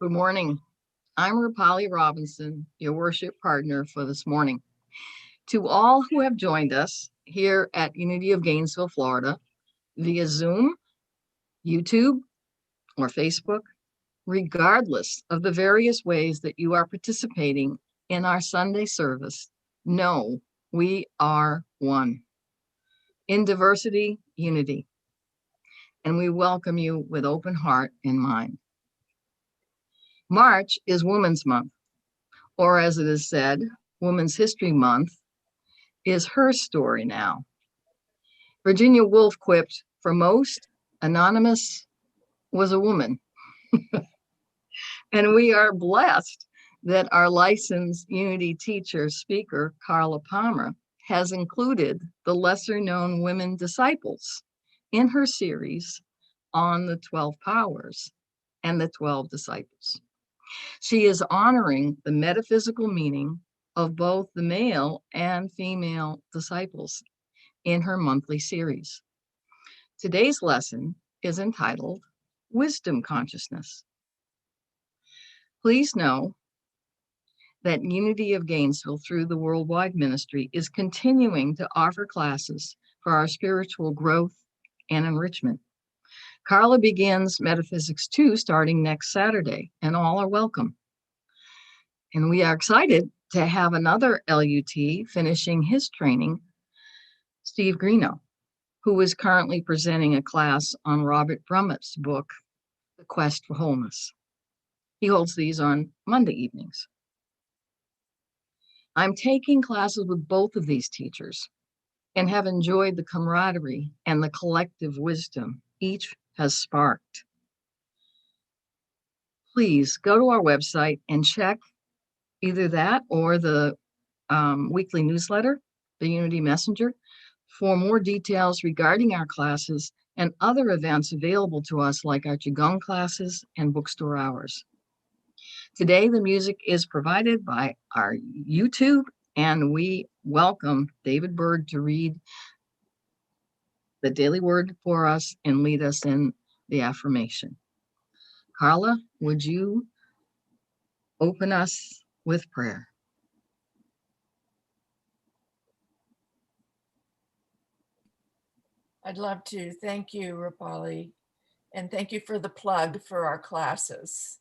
Good morning. I'm Rapali Robinson, your worship partner for this morning. To all who have joined us here at Unity of Gainesville, Florida, via Zoom, YouTube, or Facebook, regardless of the various ways that you are participating in our Sunday service, know we are one. In diversity, unity. And we welcome you with open heart and mind. March is Women's Month, or as it is said, Women's History Month is her story now. Virginia Woolf quipped, "For most, Anonymous was a woman." And we are blessed that our licensed Unity teacher speaker, Carla Palmer, has included the lesser known women disciples in her series on the 12 powers and the 12 disciples. She is honoring the metaphysical meaning of both the male and female disciples in her monthly series. Today's lesson is entitled Wisdom Consciousness. Please know that Unity of Gainesville through the Worldwide Ministry is continuing to offer classes for our spiritual growth and enrichment. Carla begins Metaphysics 2 starting next Saturday, and all are welcome. And we are excited to have another LUT finishing his training, Steve Greeno, who is currently presenting a class on Robert Brummett's book, The Quest for Wholeness. He holds these on Monday evenings. I'm taking classes with both of these teachers and have enjoyed the camaraderie and the collective wisdom each has sparked. Please go to our website and check either that or the weekly newsletter, the Unity Messenger, for more details regarding our classes and other events available to us like our Qigong classes and bookstore hours. Today, the music is provided by our YouTube, and we welcome David Bird to read the daily word for us and lead us in the affirmation. Carla, would you open us with prayer? I'd love to. Thank you, Rapali, and thank you for the plug for our classes.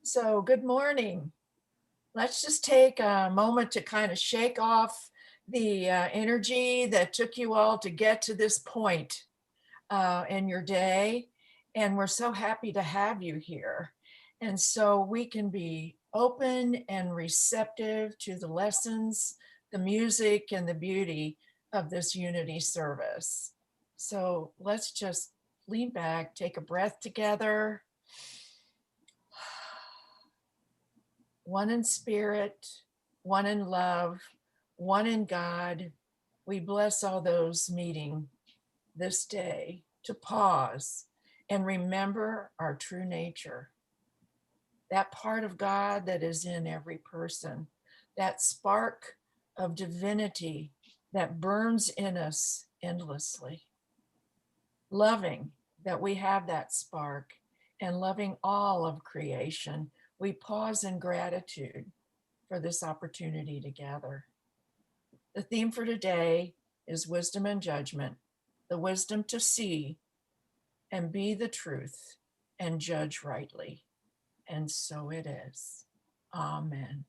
So good morning. Let's just take a moment to kind of shake off the energy that took you all to get to this point in your day. And we're so happy to have you here. And so we can be open and receptive to the lessons, the music, and the beauty of this Unity service. So let's just lean back, take a breath together. One in spirit, one in love, one in God. We bless all those meeting this day to pause and remember our true nature. That part of God that is in every person, that spark of divinity that burns in us endlessly. Loving that we have that spark and loving all of creation, we pause in gratitude for this opportunity to gather. The theme for today is wisdom and judgment, the wisdom to see and be the truth and judge rightly. And so it is. Amen.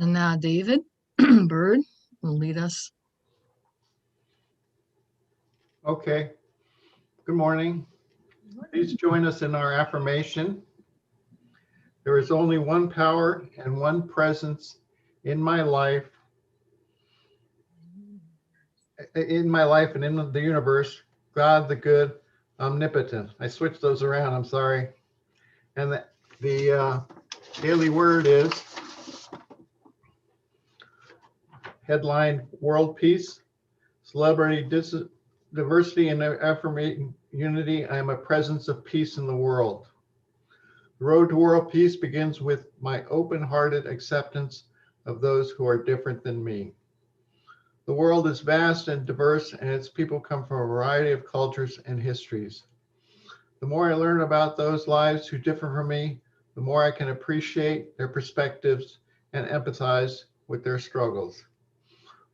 And now David Bird will lead us. Okay. Good morning. Please join us in our affirmation. There is only one power and one presence in my life, and in the universe, God the good, omnipotent. I switched those around, I'm sorry. And the daily word is headline: World Peace, Celebrity Diversity and Affirming Unity. I am a presence of peace in the world. The road to world peace begins with my open-hearted acceptance of those who are different than me. The world is vast and diverse, and its people come from a variety of cultures and histories. The more I learn about those lives who differ from me, the more I can appreciate their perspectives and empathize with their struggles.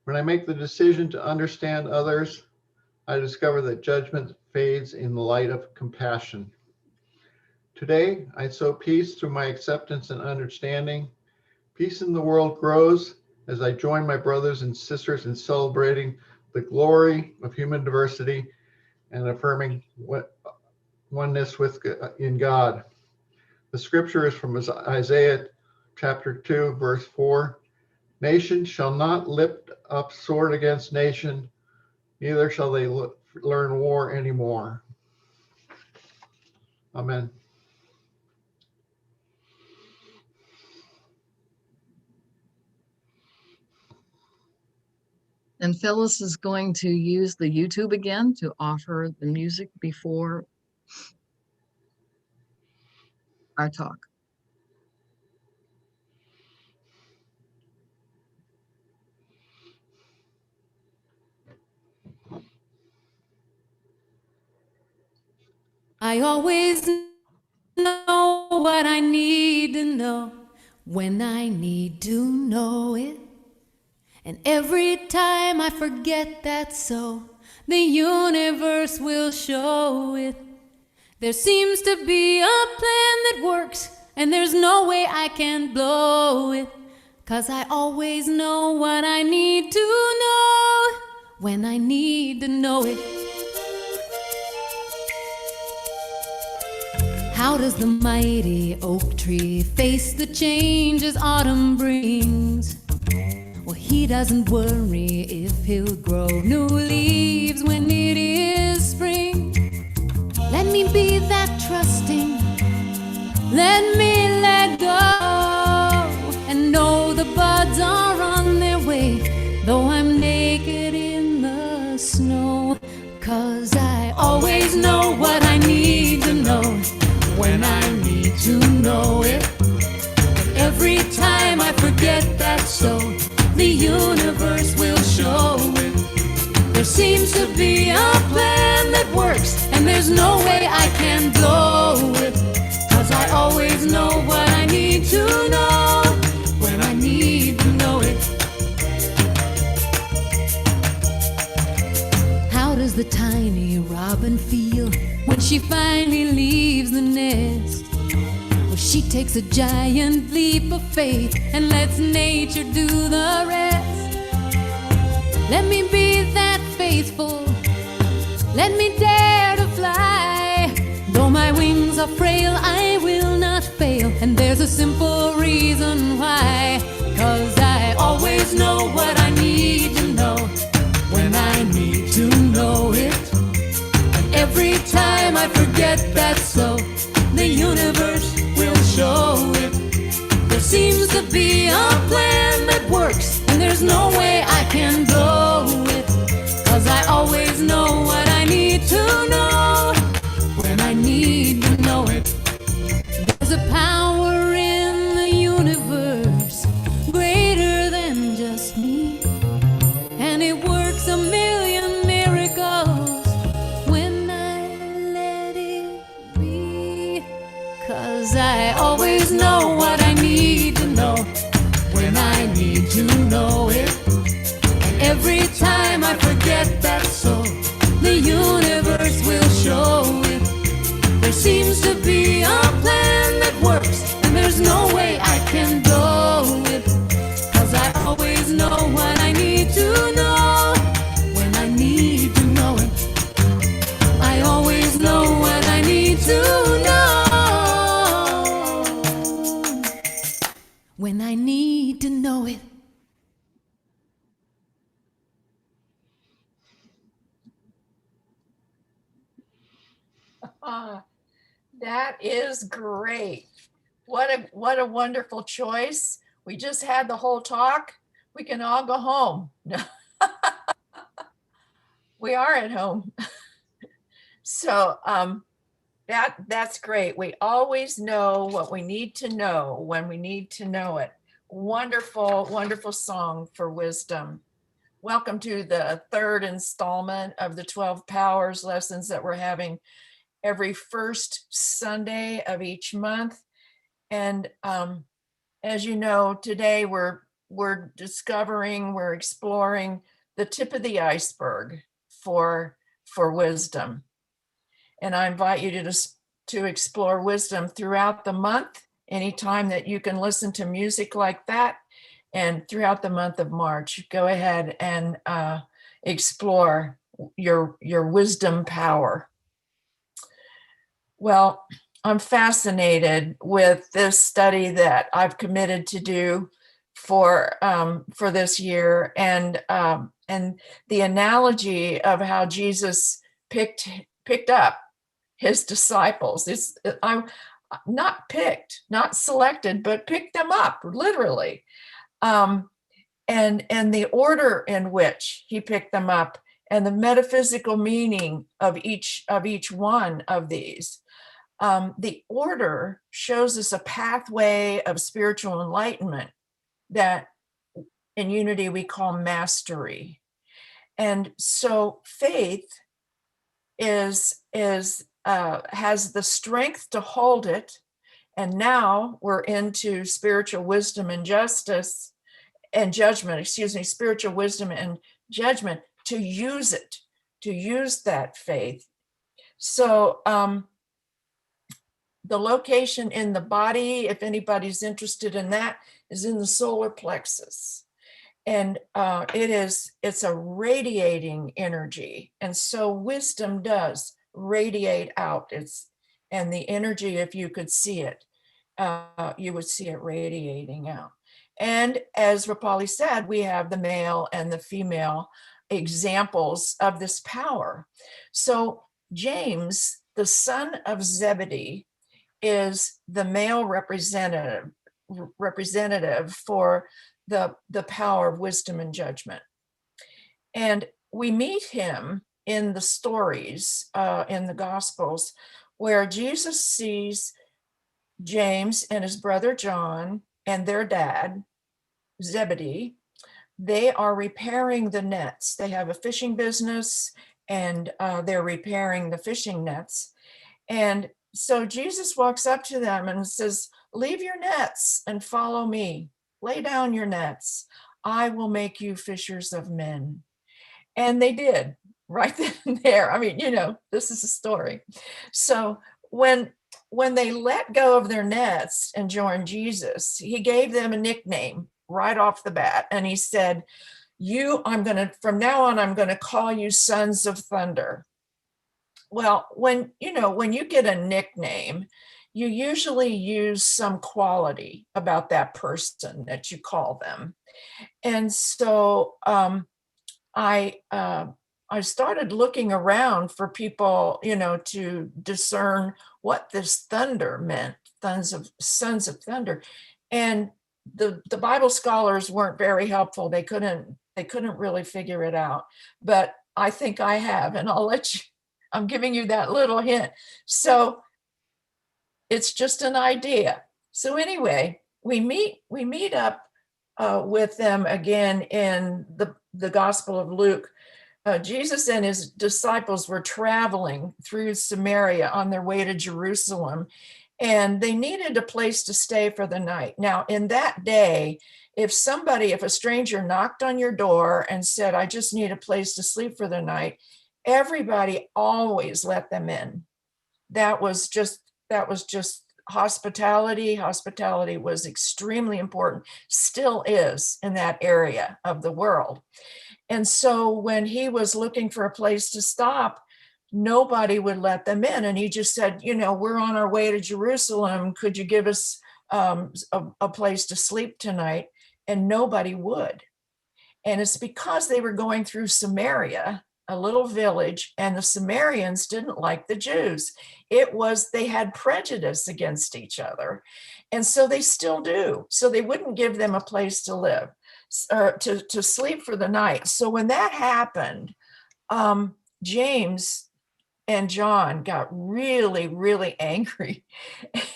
When I make the decision to understand others, I discover that judgment fades in the light of compassion. Today, I sow peace through my acceptance and understanding. Peace in the world grows as I join my brothers and sisters in celebrating the glory of human diversity and affirming oneness in God. The scripture is from Isaiah chapter 2, verse 4. Nation shall not lift up sword against nation, neither shall they learn war anymore. Amen. And Phyllis is going to use the YouTube again to offer the music before our talk. I always know what I need to know when I need to know it. And every time I forget that so, the universe will show it. There seems to be a plan that works, and there's no way I can blow it. 'Cause I always know what I need to know when I need to know it. How does the mighty oak tree face the changes autumn brings? Well, he doesn't worry if he'll grow new leaves when it is spring. Let me be that trusting, let me let go, and know the buds are on their way, though I'm naked in the snow. 'Cause I always know what I need to know when I need to know it. And every time I forget that so, the universe will show it. There seems to be a plan that works, and there's no way I can blow it. 'Cause I always know what I need to know when I need to know it. How does the tiny robin feel when she finally leaves the nest? Well, she takes a giant leap of faith and lets nature do the rest. Let me be that faithful, let me dare to fly. Though my wings are frail, I will not fail, and there's a simple reason why. 'Cause I always know what I need to know when I need to know it. And every time I forget that so, the universe will show it. There seems to be a plan that works, and there's no way I can blow it. 'Cause I always know what I need to know when I need to know it. There's a power in the universe greater than just me, and it works a million miracles when I let it be. 'Cause I always know what I need to know when I need to know it. And every time I forget that so, the universe will show it. There seems to be a plan that works, and there's no way I can blow it. 'Cause is great. What a wonderful choice. We just had the whole talk. We can all go home. We are at home. So that's great. We always know what we need to know when we need to know it. Wonderful, wonderful song for wisdom. Welcome to the third installment of the 12 Powers lessons that we're having every first Sunday of each month. And as you know, today we're exploring the tip of the iceberg for wisdom. And I invite you to explore wisdom throughout the month, anytime that you can listen to music like that. And throughout the month of March, go ahead and explore your wisdom power. Well, I'm fascinated with this study that I've committed to do for this year, and the analogy of how Jesus picked up his disciples. I'm not picked, not selected, but picked them up literally, and the order in which he picked them up, and the metaphysical meaning of each one of these. The order shows us a pathway of spiritual enlightenment that in unity we call mastery. And so faith has the strength to hold it. And now we're into spiritual wisdom and justice and judgment, spiritual wisdom and judgment, to use it, to use that faith. So the location in the body, if anybody's interested in that, is in the solar plexus. And it's a radiating energy. And so wisdom does radiate out. And the energy, if you could see it, you would see it radiating out. And as Rapali said, we have the male and the female examples of this power. So James, the son of Zebedee, is the male representative for the power of wisdom and judgment. And we meet him in the stories in the Gospels, where Jesus sees James and his brother John and their dad, Zebedee. They are repairing the nets. They have a fishing business, and they're repairing the fishing nets. And so Jesus walks up to them and says, "Leave your nets and follow me. Lay down your nets. I will make you fishers of men." And they did, right then and there. I mean, this is a story. So when they let go of their nets and joined Jesus, he gave them a nickname right off the bat. And he said, from now on, I'm going to call you sons of thunder. Well, when you get a nickname, you usually use some quality about that person that you call them. And so I started looking around for people, to discern what this thunder meant, sons of thunder. And the Bible scholars weren't very helpful. They couldn't really figure it out. But I think I have, and I'm giving you that little hint. So it's just an idea. So anyway, we meet up with them again in the Gospel of Luke. Jesus and his disciples were traveling through Samaria on their way to Jerusalem, and they needed a place to stay for the night. Now, in that day, if a stranger knocked on your door and said, "I just need a place to sleep for the night," everybody always let them in. That was just hospitality. Hospitality was extremely important, still is in that area of the world. And so when he was looking for a place to stop, nobody would let them in. And he just said, "We're on our way to Jerusalem. Could you give us a place to sleep tonight?" And nobody would. And it's because they were going through Samaria a little village, and the Samaritans didn't like the Jews. They had prejudice against each other. And so they still do. So they wouldn't give them a place to live or to sleep for the night. So when that happened, James and John got really, really angry.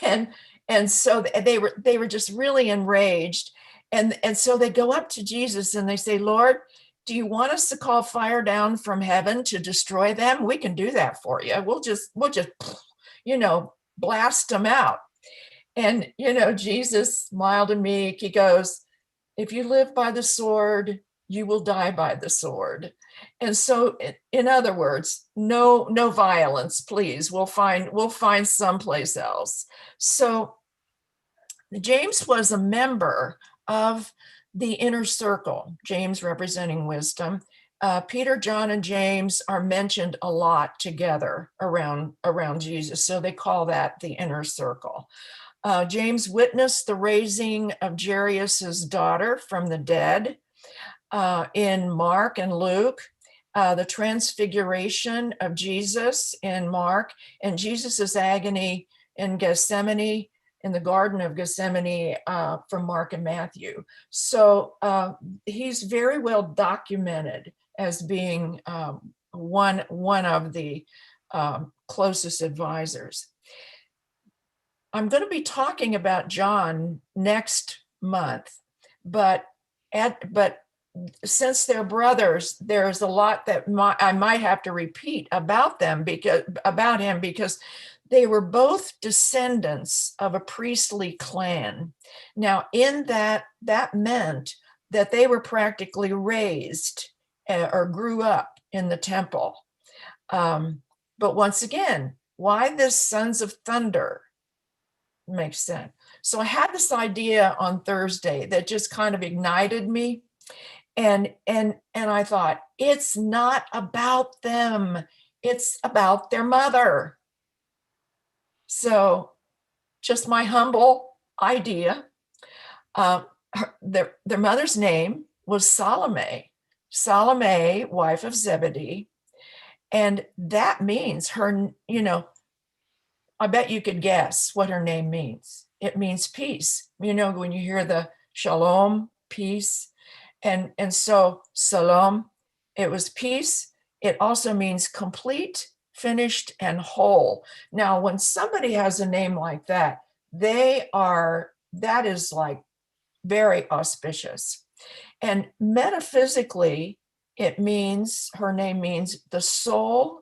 And so they were just really enraged. And so they go up to Jesus and they say, Lord, do you want us to call fire down from heaven to destroy them? We can do that for you. We'll just, blast them out. And, Jesus, mild and meek, he goes, if you live by the sword, you will die by the sword. And so, in other words, no violence, please. We'll find someplace else. So James was a member of the inner circle, James representing wisdom. Peter, John, and James are mentioned a lot together around Jesus. So they call that the inner circle. James witnessed the raising of Jairus's daughter from the dead in Mark and Luke, the transfiguration of Jesus in Mark, and Jesus's agony in Gethsemane, in the Garden of Gethsemane, from Mark and Matthew. So he's very well documented as being one of the closest advisors. I'm going to be talking about John next month, but since they're brothers, there's a lot that I might have to repeat about him because they were both descendants of a priestly clan. Now, in that meant that they were practically raised or grew up in the temple. But once again, why this Sons of Thunder? Makes sense. So I had this idea on Thursday that just kind of ignited me. And I thought, it's not about them. It's about their mother. So just my humble idea. Their mother's name was Salome, wife of Zebedee. And that means her, I bet you could guess what her name means. It means peace. When you hear the shalom, peace. And so Shalom, it was peace. It also means complete, finished, and whole. Now, when somebody has a name like that, that is like very auspicious. And metaphysically, her name means the soul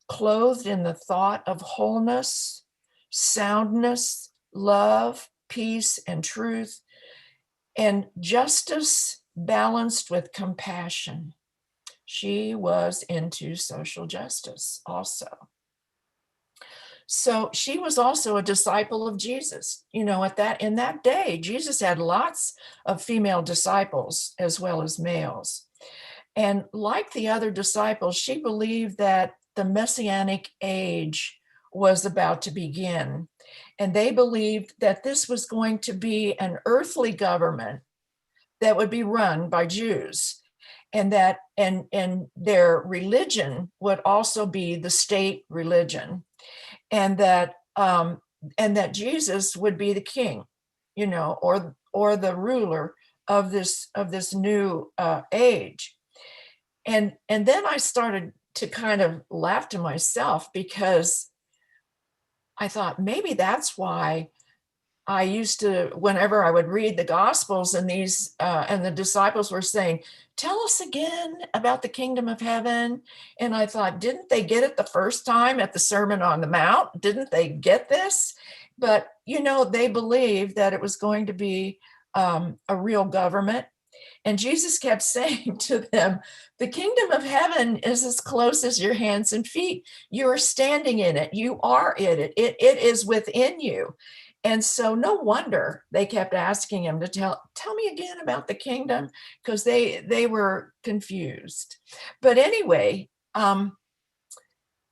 clothed in the thought of wholeness, soundness, love, peace, and truth, and justice balanced with compassion. She was into social justice also. So she was also a disciple of Jesus. In that day, Jesus had lots of female disciples as well as males. And like the other disciples, she believed that the Messianic age was about to begin. And they believed that this was going to be an earthly government that would be run by Jews, and that and their religion would also be the state religion, and that Jesus would be the king, or the ruler of this new age. And then I started to kind of laugh to myself, because I thought maybe that's why I used to, whenever I would read the Gospels and the disciples were saying, tell us again about the kingdom of heaven. And I thought, didn't they get it the first time at the Sermon on the Mount? Didn't they get this? But, they believed that it was going to be a real government. And Jesus kept saying to them, the kingdom of heaven is as close as your hands and feet. You are standing in it. You are in it. It is within you. And so no wonder they kept asking him to tell me again about the kingdom, because they were confused. But anyway, the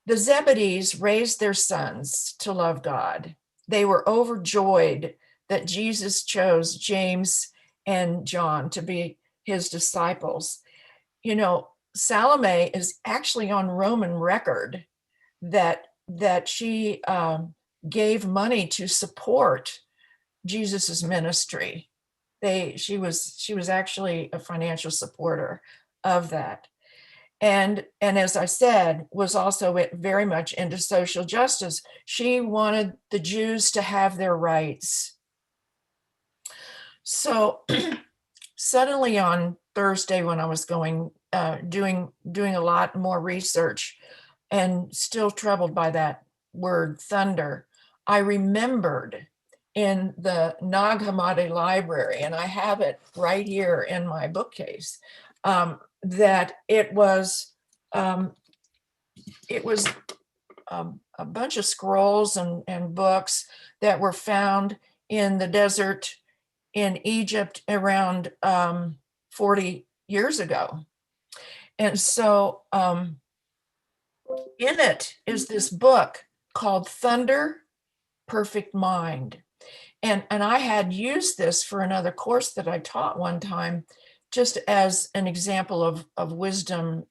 Zebedees raised their sons to love God. They were overjoyed that Jesus chose James and John to be his disciples. Salome is actually on Roman record that she gave money to support Jesus's ministry. She was actually a financial supporter of that. And as I said, was also very much into social justice. She wanted the Jews to have their rights. So suddenly on Thursday, when I was doing a lot more research and still troubled by that word thunder, I remembered in the Nag Hammadi library, and I have it right here in my bookcase, that it was a bunch of scrolls and books that were found in the desert in Egypt around 40 years ago. And so in it is this book called Thunder, Perfect Mind. And I had used this for another course that I taught one time, just as an example of wisdom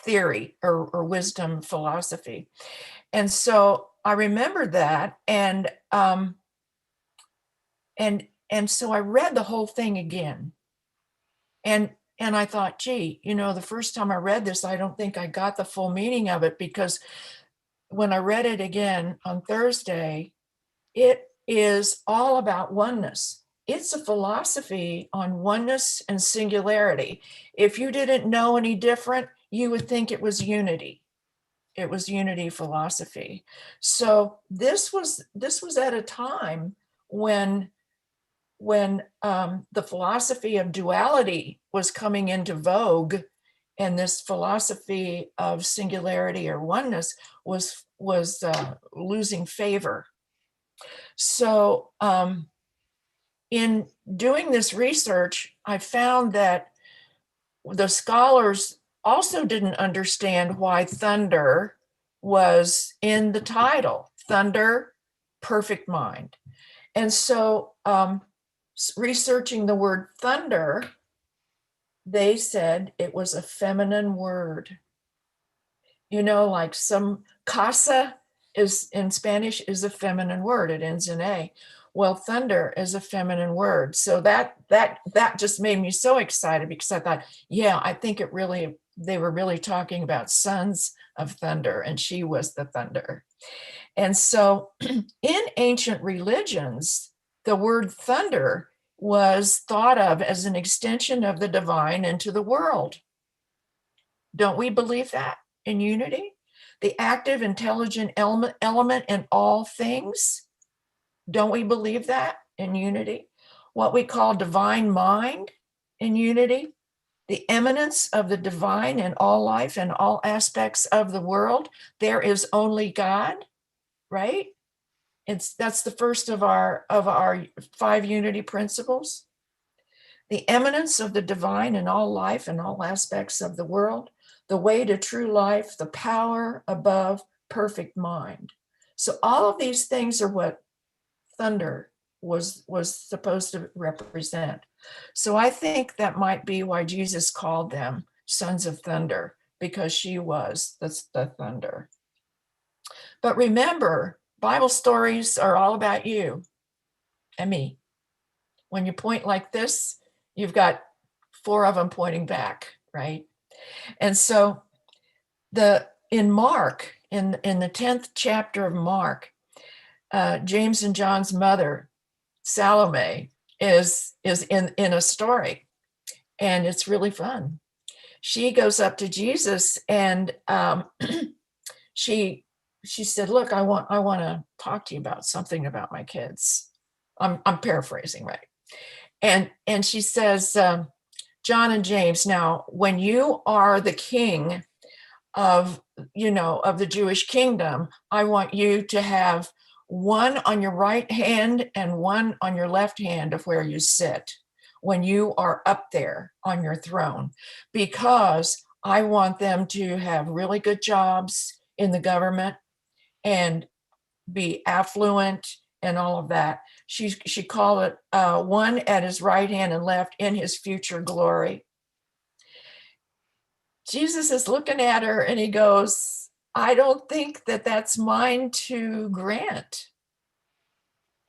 theory or wisdom philosophy. And so I remembered that, and so I read the whole thing again. And I thought, gee, the first time I read this, I don't think I got the full meaning of it, because when I read it again on Thursday, it is all about oneness. It's a philosophy on oneness and singularity. If you didn't know any different, you would think it was unity. It was unity philosophy. So this was at a time when the philosophy of duality was coming into vogue, and this philosophy of singularity or oneness was losing favor. So in doing this research, I found that the scholars also didn't understand why thunder was in the title, Thunder, Perfect Mind. And so researching the word thunder, they said it was a feminine word. Like some casa is in Spanish is a feminine word. It ends in A. Well, thunder is a feminine word. So that just made me so excited, because I thought, yeah, I think they were really talking about sons of thunder, and she was the thunder. And so in ancient religions, the word thunder was thought of as an extension of the divine into the world. Don't we believe that in unity? The active, intelligent element in all things. Don't we believe that in unity? What we call divine mind in unity. The eminence of the divine in all life and all aspects of the world. There is only God, right? That's the first of our 5 unity principles. The eminence of the divine in all life and all aspects of the world, the way to true life, the power above perfect mind. So all of these things are what thunder was supposed to represent. So I think that might be why Jesus called them sons of thunder, because she was the thunder. But remember, Bible stories are all about you and me. When you point like this, you've got 4 of them pointing back, right? And so in Mark, in the 10th chapter of Mark, James and John's mother, Salome, is in a story, and it's really fun. She goes up to Jesus, and she said, "Look, I want to talk to you about something about my kids." I'm paraphrasing, right? And she says, John and James, now when you are the king of the Jewish kingdom, I want you to have one on your right hand and one on your left hand of where you sit when you are up there on your throne, because I want them to have really good jobs in the government and be affluent and all of that. She called it one at his right hand and left in his future glory. Jesus is looking at her and he goes, I don't think that that's mine to grant.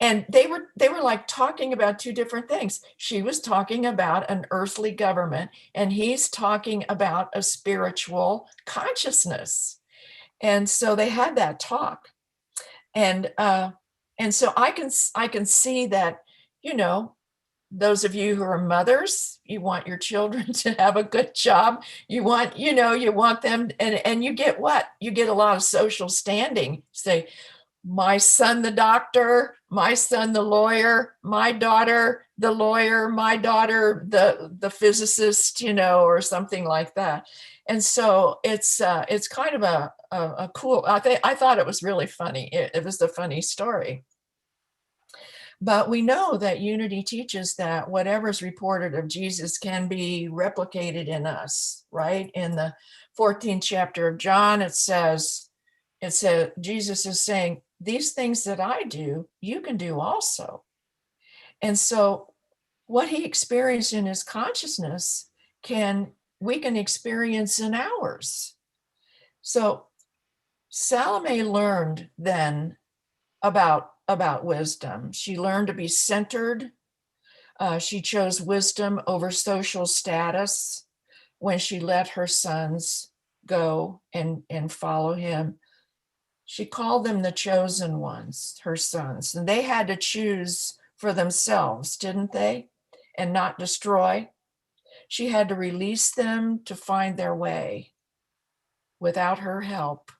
And they were like talking about two different things. She was talking about an earthly government, and he's talking about a spiritual consciousness. And so they had that talk. And so I can see that, you know, those of you who are mothers, you want your children to have a good job. You want, you want them, and you get what? You get a lot of social standing. Say, my son, the doctor, my son, the lawyer, my daughter, the lawyer, my daughter, the physicist, or something like that. And so it's kind of a cool, I thought it was really funny. It was a funny story. But we know that unity teaches that whatever's reported of Jesus can be replicated in us, right? In the 14th chapter of John, it says, Jesus is saying, these things that I do, you can do also. And so what he experienced in his consciousness we can experience in ours. So Salome learned then about wisdom. She learned to be centered. She chose wisdom over social status when she let her sons go and follow him. She called them the chosen ones, her sons, and they had to choose for themselves, didn't they? And not destroy. She had to release them to find their way without her help.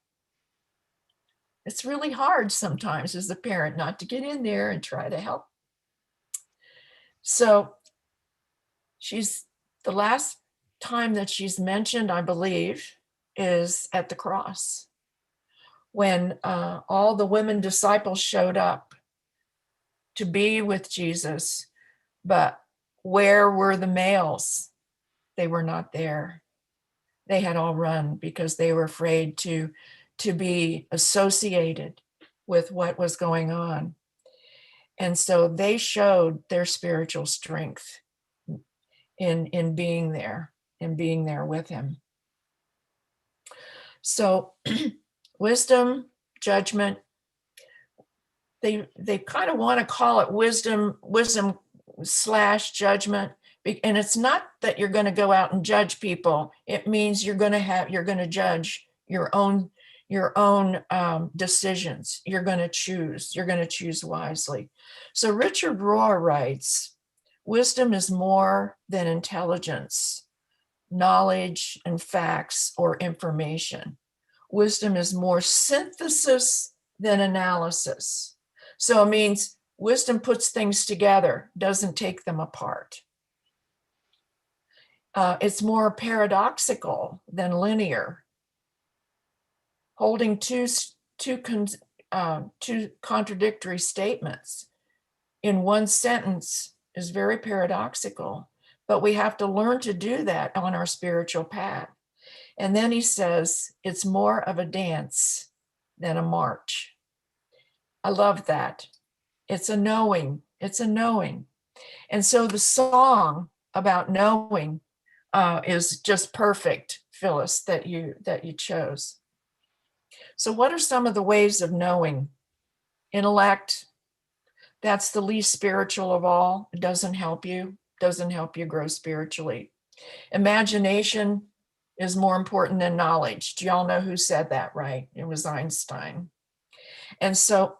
It's really hard sometimes as a parent not to get in there and try to help. So the last time that she's mentioned, I believe, is at the cross, when all the women disciples showed up to be with Jesus, but where were the males? They were not there. They had all run because they were afraid to be associated with what was going on. And so they showed their spiritual strength in being there with him. So wisdom, judgment, they kind of want to call it wisdom / judgment. And it's not that you're going to go out and judge people. It means you're going to judge your own decisions. You're going to choose wisely. So Richard Rohr writes, wisdom is more than intelligence, knowledge, and facts or information. Wisdom is more synthesis than analysis. So it means wisdom puts things together, doesn't take them apart. It's more paradoxical than linear. Holding two contradictory statements in one sentence is very paradoxical, but we have to learn to do that on our spiritual path. And then he says, it's more of a dance than a march. I love that. It's a knowing. And so the song about knowing is just perfect, Phyllis, that you chose. So what are some of the ways of knowing? Intellect, that's the least spiritual of all. It doesn't help you grow spiritually. Imagination is more important than knowledge. Do y'all know who said that, right? It was Einstein. And so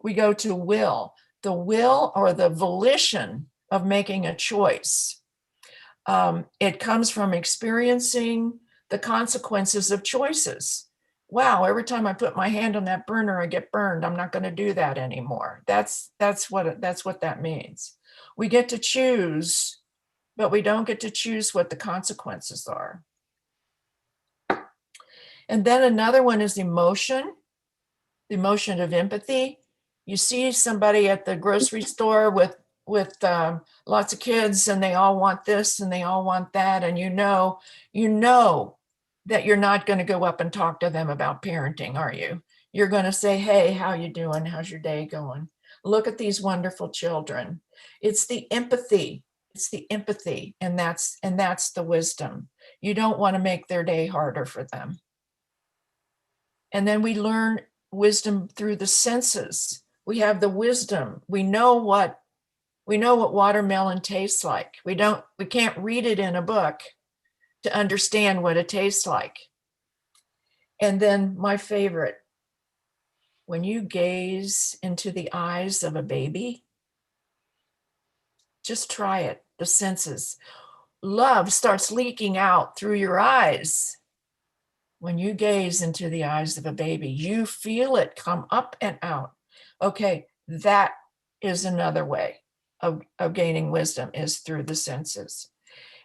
we go to will, the will or the volition of making a choice. It comes from experiencing the consequences of choices. Wow, every time I put my hand on that burner, I get burned. I'm not going to do that anymore. That's what that means. We get to choose, but we don't get to choose what the consequences are. And then another one is emotion, the emotion of empathy. You see somebody at the grocery store with lots of kids, and they all want this and they all want that, and you know that you're not going to go up and talk to them about parenting, are you? You're going to say, hey, how you doing? How's your day going? Look at these wonderful children. It's the empathy. It's the empathy, and that's the wisdom. You don't want to make their day harder for them. And then we learn wisdom through the senses. We have the wisdom. We know what watermelon tastes like. We can't read it in a book to understand what it tastes like. And then my favorite, when you gaze into the eyes of a baby, just try it, the senses. Love starts leaking out through your eyes. When you gaze into the eyes of a baby, you feel it come up and out. Okay, that is another way of gaining wisdom, is through the senses.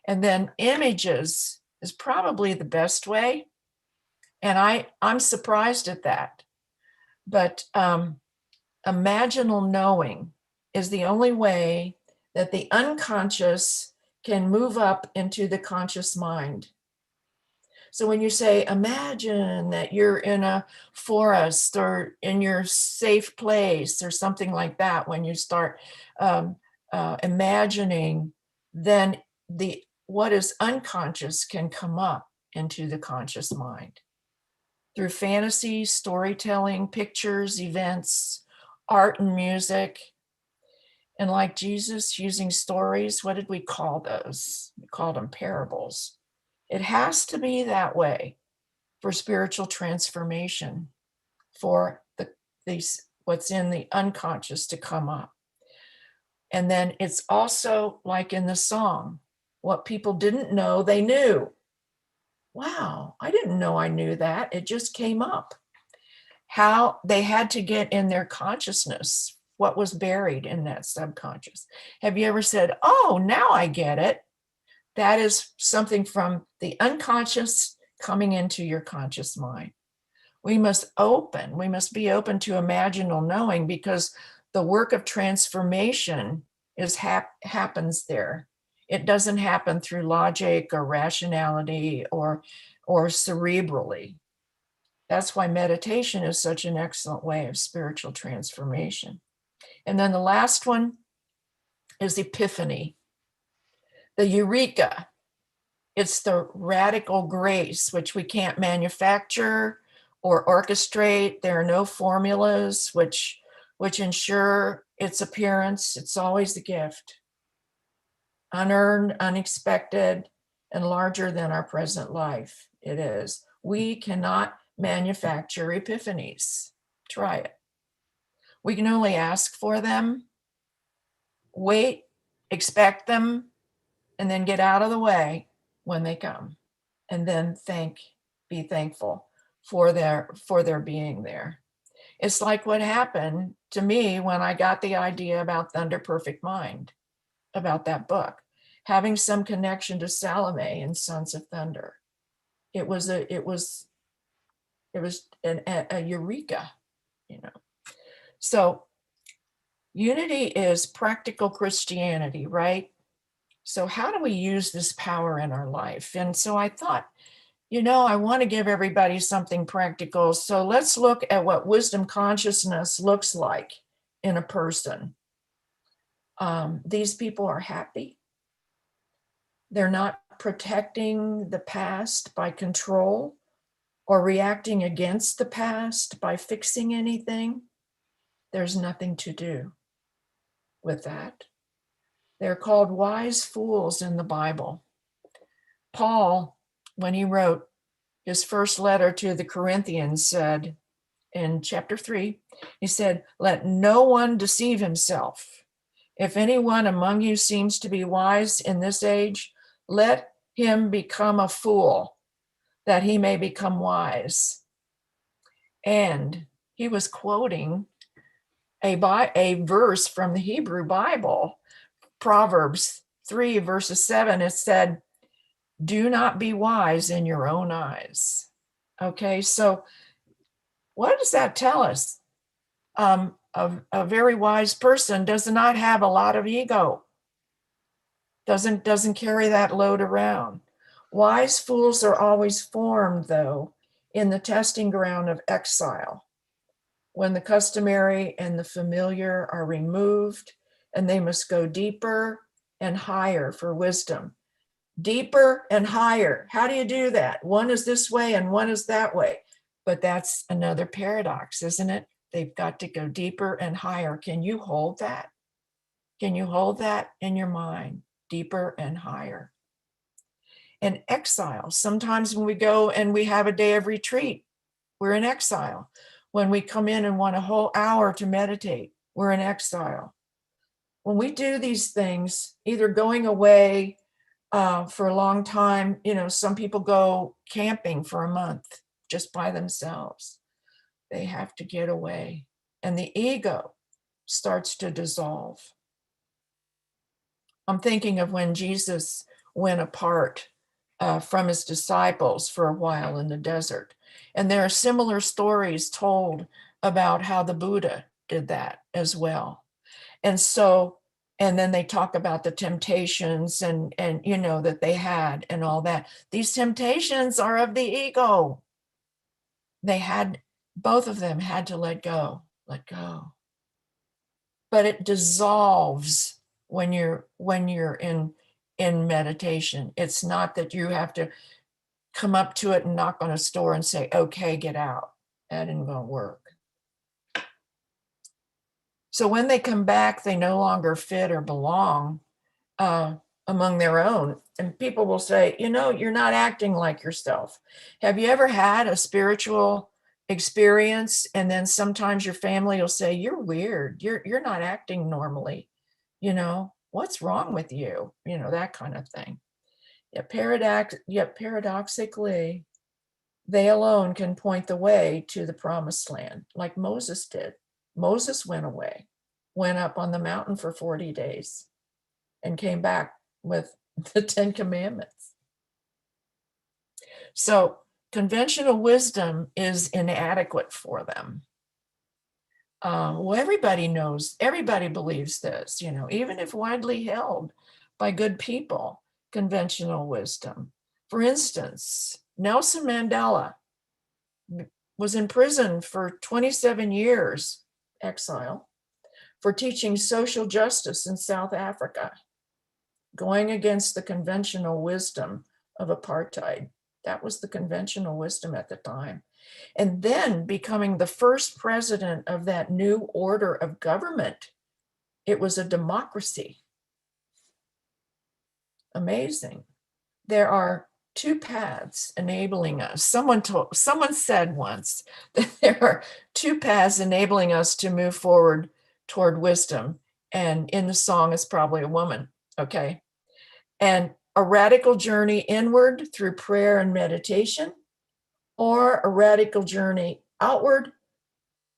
And then images is probably the best way. And I'm surprised at that. But imaginal knowing is the only way that the unconscious can move up into the conscious mind. So when you say, imagine that you're in a forest or in your safe place or something like that, when you start imagining, then what is unconscious can come up into the conscious mind. Through fantasy, storytelling, pictures, events, art and music. And like Jesus using stories, what did we call those? We called them parables. It has to be that way for spiritual transformation, for what's in the unconscious to come up. And then it's also like in the song, what people didn't know, they knew. Wow, I didn't know I knew that. It just came up. How they had to get in their consciousness, what was buried in that subconscious. Have you ever said, oh, now I get it? That is something from the unconscious coming into your conscious mind. We must be open to imaginal knowing, because the work of transformation happens there. It doesn't happen through logic or rationality or cerebrally. That's why meditation is such an excellent way of spiritual transformation. And then the last one is epiphany, the eureka. It's the radical grace, which we can't manufacture or orchestrate. There are no formulas which ensure its appearance. It's always a gift. Unearned, unexpected, and larger than our present life. It is. We cannot manufacture epiphanies. Try it. We can only ask for them, wait, expect them, and then get out of the way when they come. And then be thankful for their being there. It's like what happened to me when I got the idea about Thunder Perfect Mind, about that book, having some connection to Salome and Sons of Thunder. It was a eureka, So unity is practical Christianity, right? So how do we use this power in our life? And so I thought, I want to give everybody something practical. So let's look at what wisdom consciousness looks like in a person. These people are happy. They're not protecting the past by control or reacting against the past by fixing anything. There's nothing to do with that. They're called wise fools in the Bible. Paul, when he wrote his first letter to the Corinthians, said in chapter 3, he said, let no one deceive himself. If anyone among you seems to be wise in this age, let him become a fool, that he may become wise. And he was quoting a verse from the Hebrew Bible, Proverbs 3, verses 7. It said, do not be wise in your own eyes. Okay, so what does that tell us? A very wise person does not have a lot of ego, doesn't carry that load around. Wise fools are always formed, though, in the testing ground of exile, when the customary and the familiar are removed and they must go deeper and higher for wisdom. Deeper and higher. How do you do that? One is this way and one is that way. But that's another paradox, isn't it? They've got to go deeper and higher. Can you hold that? Can you hold that in your mind? Deeper and higher. And exile. Sometimes when we go and we have a day of retreat, we're in exile. When we come in and want a whole hour to meditate, we're in exile. When we do these things, either going away for a long time, some people go camping for a month just by themselves. They have to get away. And the ego starts to dissolve. I'm thinking of when Jesus went apart from his disciples for a while in the desert. And there are similar stories told about how the Buddha did that as well. And so, and then they talk about the temptations and that they had and all that. These temptations are of the ego. Both of them had to let go. But it dissolves when you're in meditation. It's not that you have to come up to it and knock on a door and say, okay, get out. That isn't going to work. So when they come back, they no longer fit or belong among their own. And people will say, you're not acting like yourself. Have you ever had a spiritual experience? And then sometimes your family will say, you're weird. You're not acting normally. What's wrong with you? That kind of thing. Yet paradoxically, they alone can point the way to the promised land, like Moses did. Moses went up on the mountain for 40 days and came back with the 10 Commandments. So conventional wisdom is inadequate for them. Well, everybody knows, everybody believes this, even if widely held by good people, conventional wisdom. For instance, Nelson Mandela was in prison for 27 years, exile, for teaching social justice in South Africa, going against the conventional wisdom of apartheid. That was the conventional wisdom at the time. And then becoming the first president of that new order of government. It was a democracy. Amazing. There are two paths enabling us. Someone said once that there are two paths enabling us to move forward toward wisdom. And in the song, it's probably a woman, okay? And a radical journey inward through prayer and meditation, or a radical journey outward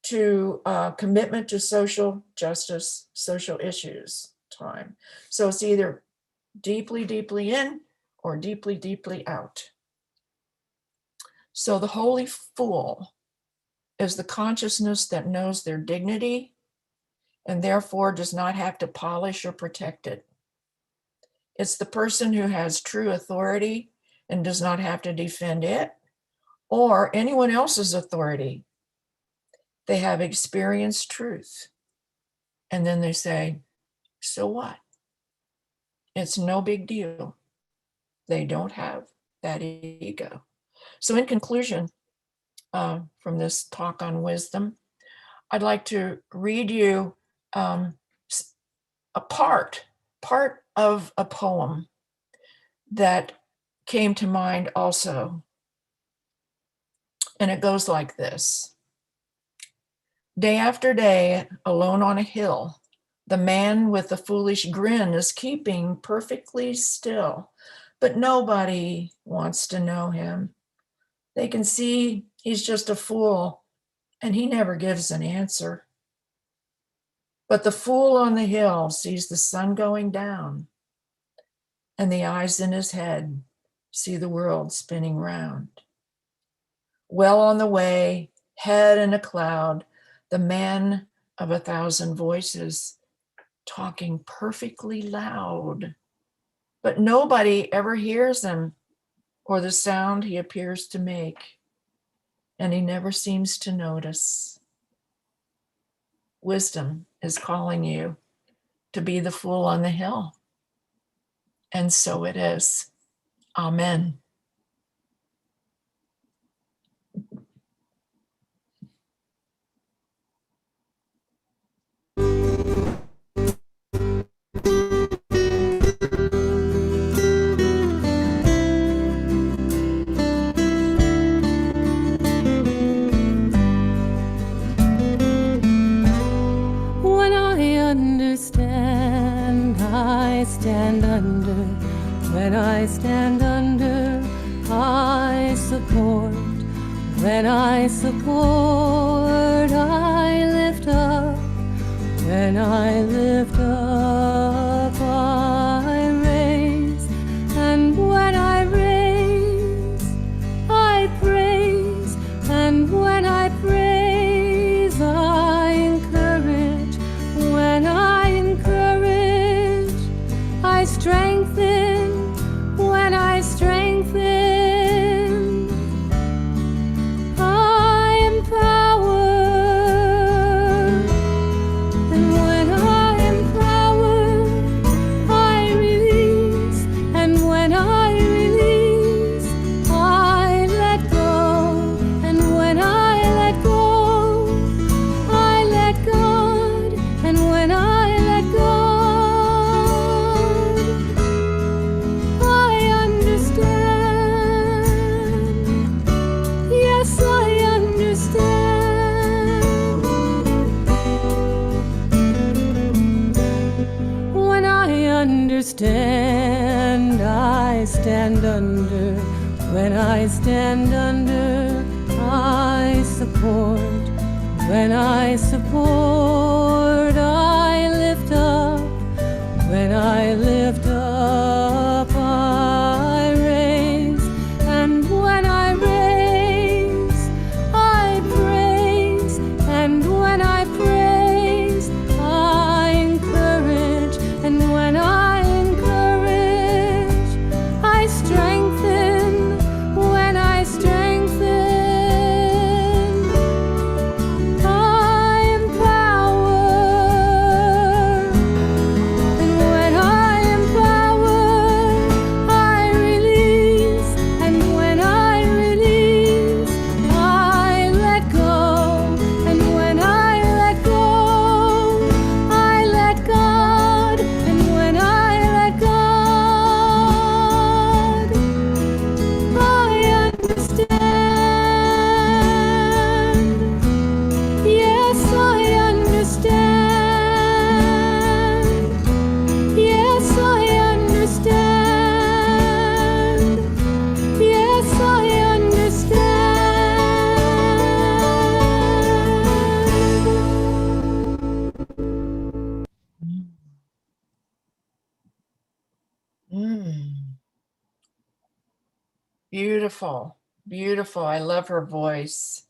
to commitment to social justice, social issues time. So it's either deeply, deeply in or deeply, deeply out. So the holy fool is the consciousness that knows their dignity and therefore does not have to polish or protect it. It's the person who has true authority and does not have to defend it or anyone else's authority. They have experienced truth. And then they say, so what? It's no big deal. They don't have that ego. So in conclusion, from this talk on wisdom, I'd like to read you a part of a poem that came to mind also. And it goes like this. Day after day, alone on a hill, the man with the foolish grin is keeping perfectly still, but nobody wants to know him. They can see he's just a fool, and he never gives an answer. But the fool on the hill sees the sun going down, and the eyes in his head see the world spinning round. Well on the way, head in a cloud, the man of 1,000 voices talking perfectly loud, but nobody ever hears him or the sound he appears to make, and he never seems to notice. Wisdom is calling you to be the fool on the hill. and so it is. Amen. When I understand, I stand under. When I stand under, I support. When I support, I lift up. When I lift up, I raise. And when I raise, I praise. And when I praise, I encourage. When I encourage, I strengthen. When I strengthen, I empower. And when I empower, I release. And when I release, I let go. And when I let go, I let God. And when I let God, I understand. Yes, I understand. When I understand, I stand under. When I stand under, I support. When I support, I lift up. When I lift up, I raise. And when I raise, I praise. And when I praise, I encourage. And when I encourage, I strengthen. When I strengthen, I empower. And when I empower, I release. And when I release, I let go. And when I let go, I let God. And when I let God, I understand. Yes, I understand. Yes, I understand. Yes, I understand. Mm. Beautiful, beautiful. I love her voice.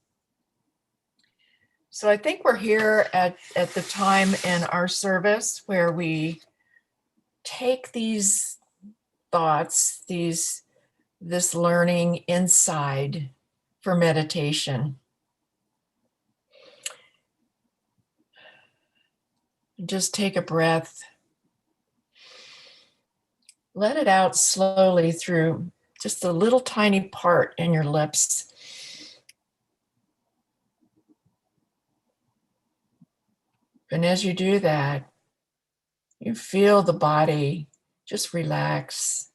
So I think we're here at the time in our service where we take these thoughts, this learning inside for meditation. Just take a breath. Let it out slowly through just a little tiny part in your lips. And as you do that, you feel the body just relax.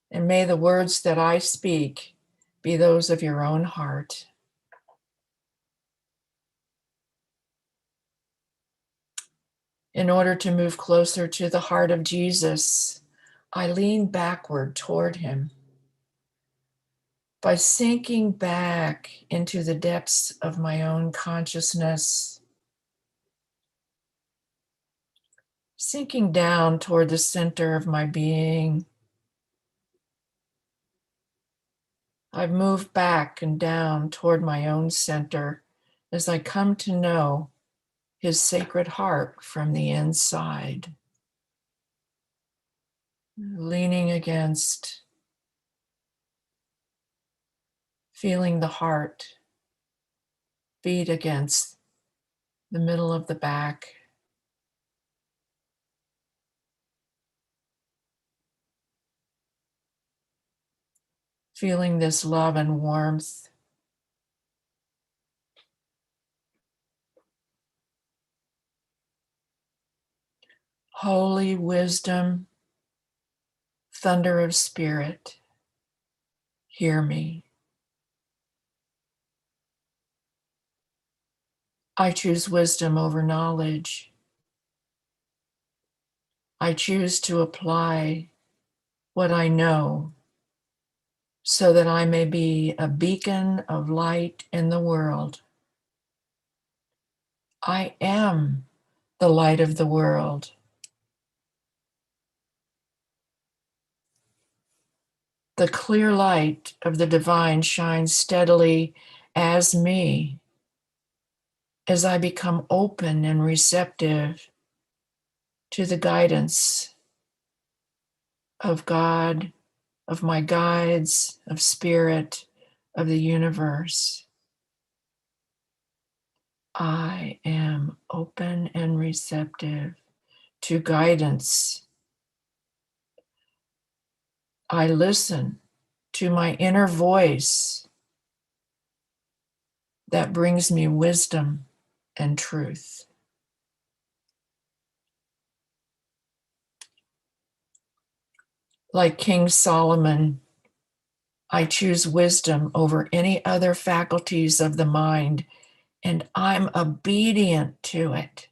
And may the words that I speak be those of your own heart. In order to move closer to the heart of Jesus, I lean backward toward him. By sinking back into the depths of my own consciousness, sinking down toward the center of my being, I've moved back and down toward my own center as I come to know his sacred heart from the inside. Leaning against, feeling the heart beat against the middle of the back. feeling this love and warmth. Holy wisdom, thunder of spirit, hear me. I choose wisdom over knowledge. I choose to apply what I know so that I may be a beacon of light in the world. I am the light of the world. The clear light of the divine shines steadily as me as I become open and receptive to the guidance of God, of my guides, of spirit, of the universe. I am open and receptive to guidance. I listen to my inner voice that brings me wisdom and truth. Like King Solomon, I choose wisdom over any other faculties of the mind, and I'm obedient to it.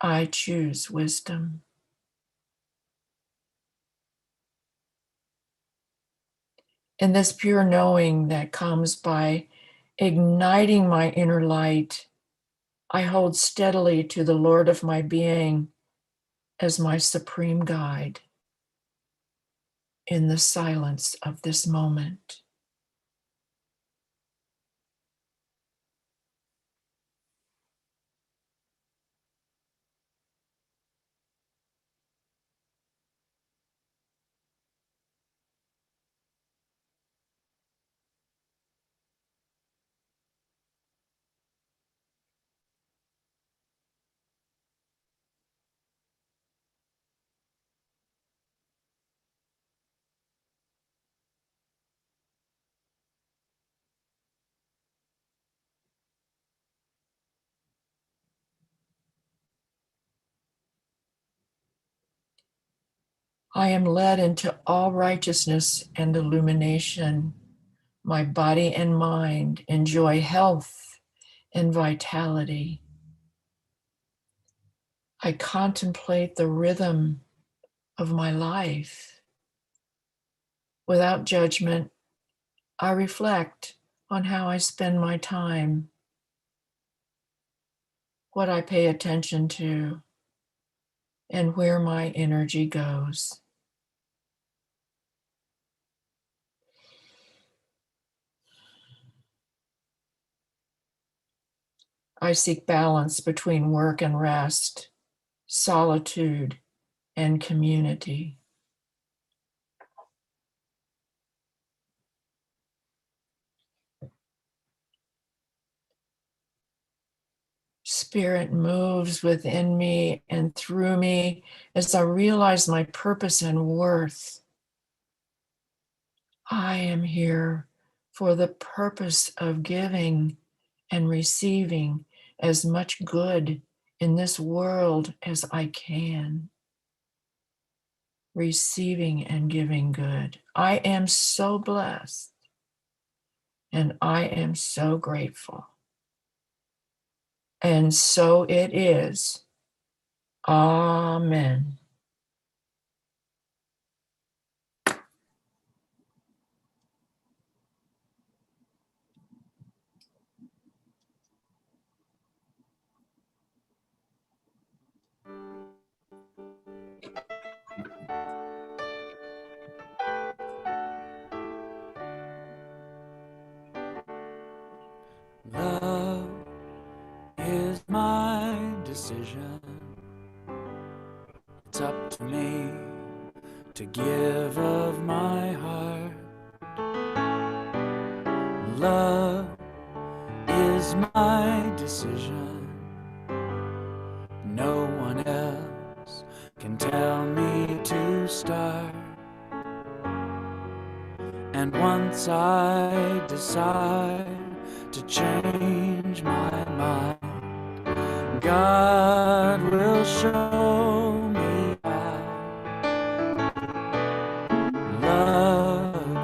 I choose wisdom. And this pure knowing that comes by igniting my inner light, I hold steadily to the Lord of my being as my supreme guide in the silence of this moment. I am led into all righteousness and illumination. My body and mind enjoy health and vitality. I contemplate the rhythm of my life. Without judgment, I reflect on how I spend my time, what I pay attention to, and where my energy goes. I seek balance between work and rest, solitude and community. Spirit moves within me and through me as I realize my purpose and worth. I am here for the purpose of giving and receiving as much good in this world as I can. Receiving and giving good. I am so blessed and I am so grateful. And so it is. Amen. Love is my decision. It's up to me to give of my heart. Love is my decision. No one else can tell me to start. once I decide to change my mind, God will show me how. Love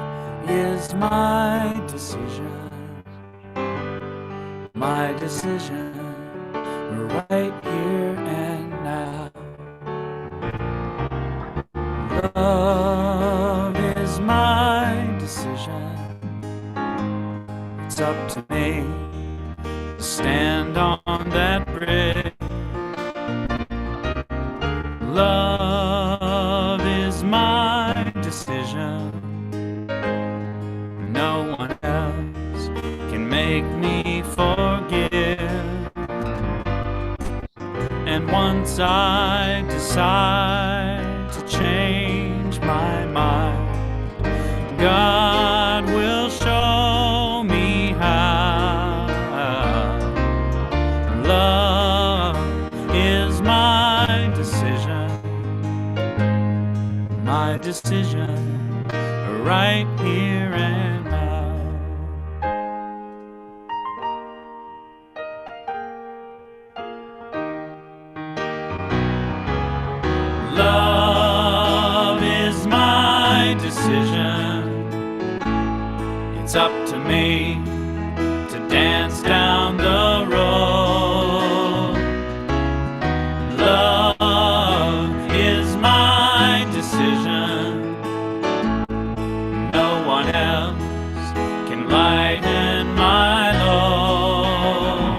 is my decision right here and now. Love is my decision. It's up to me to stand on that bridge. Love is my decision. No one else can make me forgive. And once I decide to change my mind, God will show me how. Love is my decision right here and now. Love is my decision. It's up to me to dance down the road. Love is my decision. No one else can lighten my load.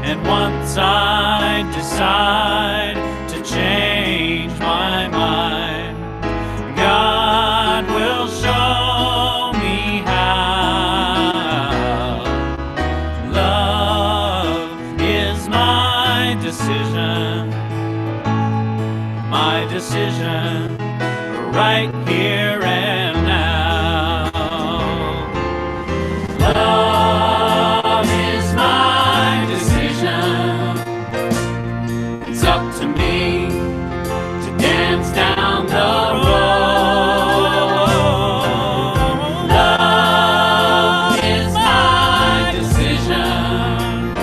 And once I decide to change my mind, God will show me how. Love is my decision right here and now. Love is my decision. It's up to me to dance down the road. Love is my decision.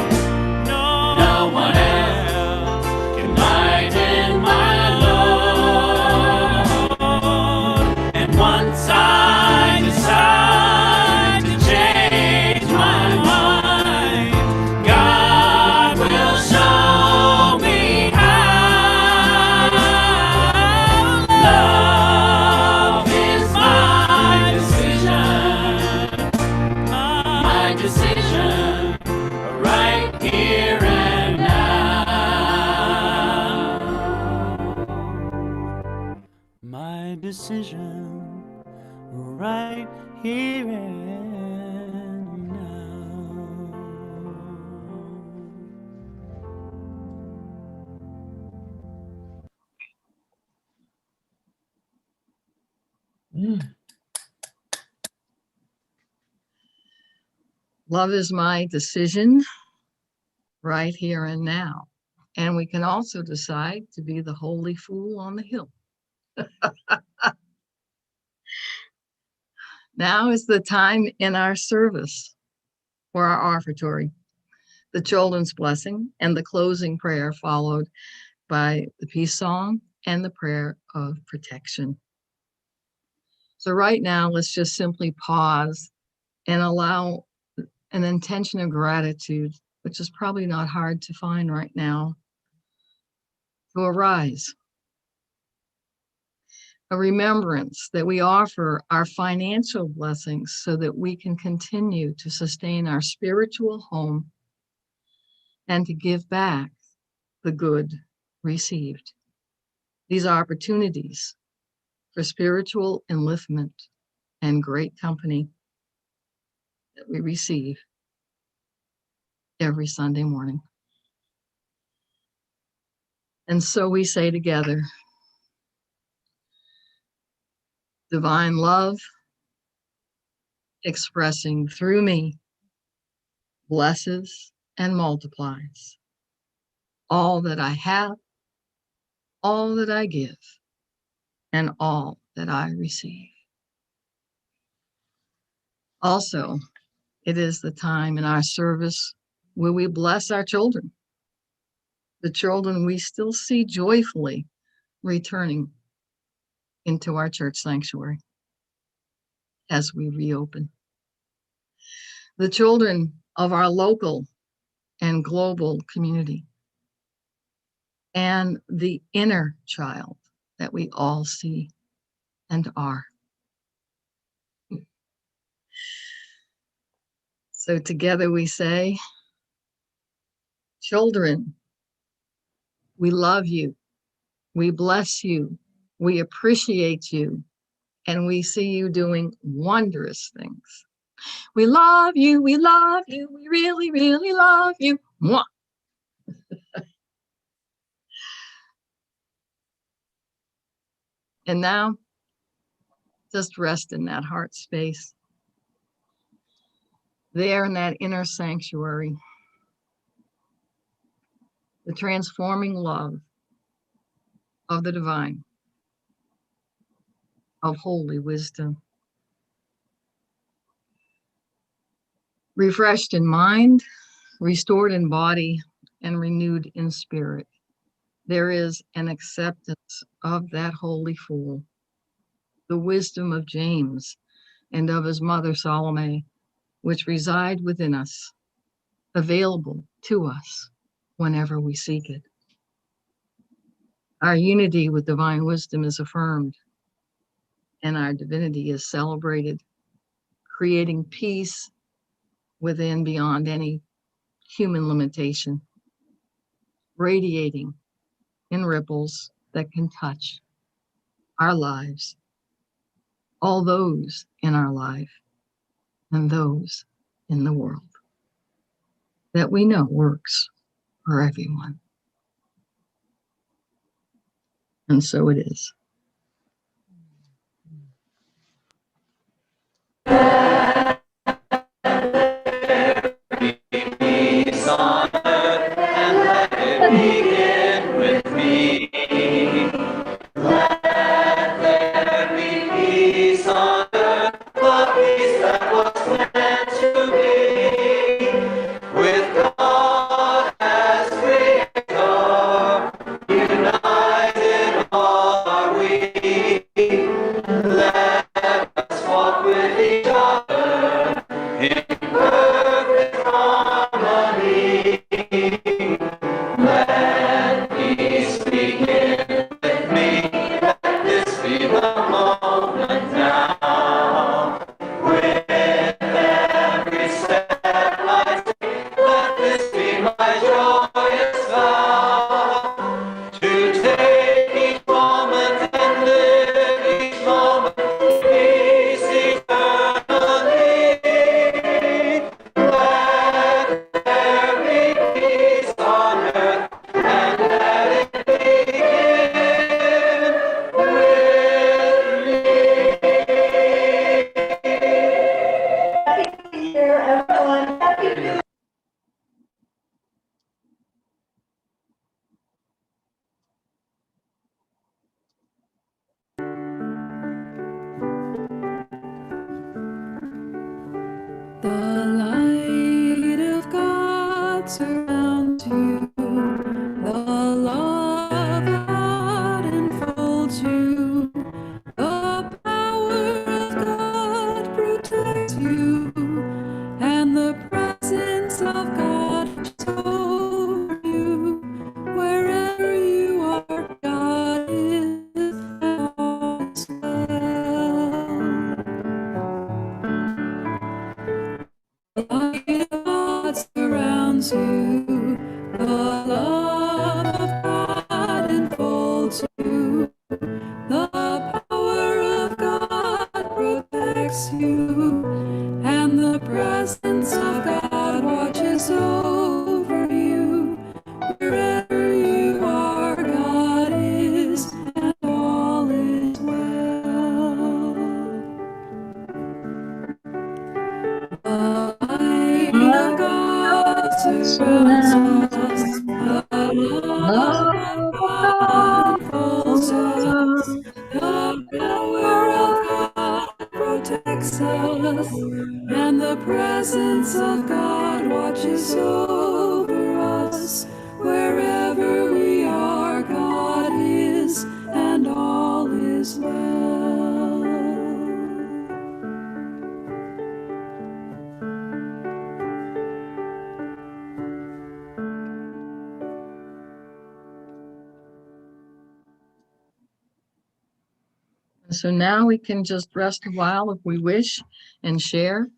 No one else can lighten my load. And once I decide to change my mind, God will show me how. Love is my decision right here and now. My decision right here and now. Love is my decision right here and now. And we can also decide to be the holy fool on the hill. Now is the time in our service for our offertory, the children's blessing, and the closing prayer, followed by the peace song and the prayer of protection. So right now, let's just simply pause and allow an intention of gratitude, which is probably not hard to find right now, to arise. A remembrance that we offer our financial blessings so that we can continue to sustain our spiritual home and to give back the good received. These opportunities for spiritual enliftment and great company that we receive every Sunday morning. And so we say together, divine love expressing through me blesses and multiplies all that I have, all that I give, and all that I receive. Also, it is the time in our service where we bless our children, the children we still see joyfully returning into our church sanctuary as we reopen. The children of our local and global community, and the inner child that we all see and are. So together we say, children, we love you, we bless you, we appreciate you, and we see you doing wondrous things. We love you, we really, really love you. Mwah. And now, just rest in that heart space. There in that inner sanctuary, the transforming love of the divine, of holy wisdom. Refreshed in mind, restored in body, and renewed in spirit, there is an acceptance of that holy fool, the wisdom of James and of his mother Salome, which reside within us, available to us whenever we seek it. Our unity with divine wisdom is affirmed, and our divinity is celebrated, creating peace within beyond any human limitation, radiating in ripples that can touch our lives, all those in our life, and those in the world that we know works for everyone. And so it is. Peace on earth, and let it begin with me. Let there be peace on earth, the peace that was meant to be. With God as Creator, united all are we. Let us walk with each other in perfect harmony. Let peace begin with me. Let this be the moment now. With every step I take, let this be my joyous vow. To take each moment and live each moment in peace eternally. Let there be peace on earth, and let it begin with me. Happy New Year, everyone. Happy New Year. The light of God surrounds you. The love of God enfolds you. The power of God protects you. And the presence of God is over you. Wherever you are, God is and all is well. The light of God surrounds you. The love of God enfolds you. The power of God protects you. And the presence of God watches over you. Wherever you are, God is, and all is well. The light of God surrounds us. The love of God enfolds us. The power of God protects us. watches over us. Wherever we are, God is, and all is well. So now we can just rest a while if we wish and share.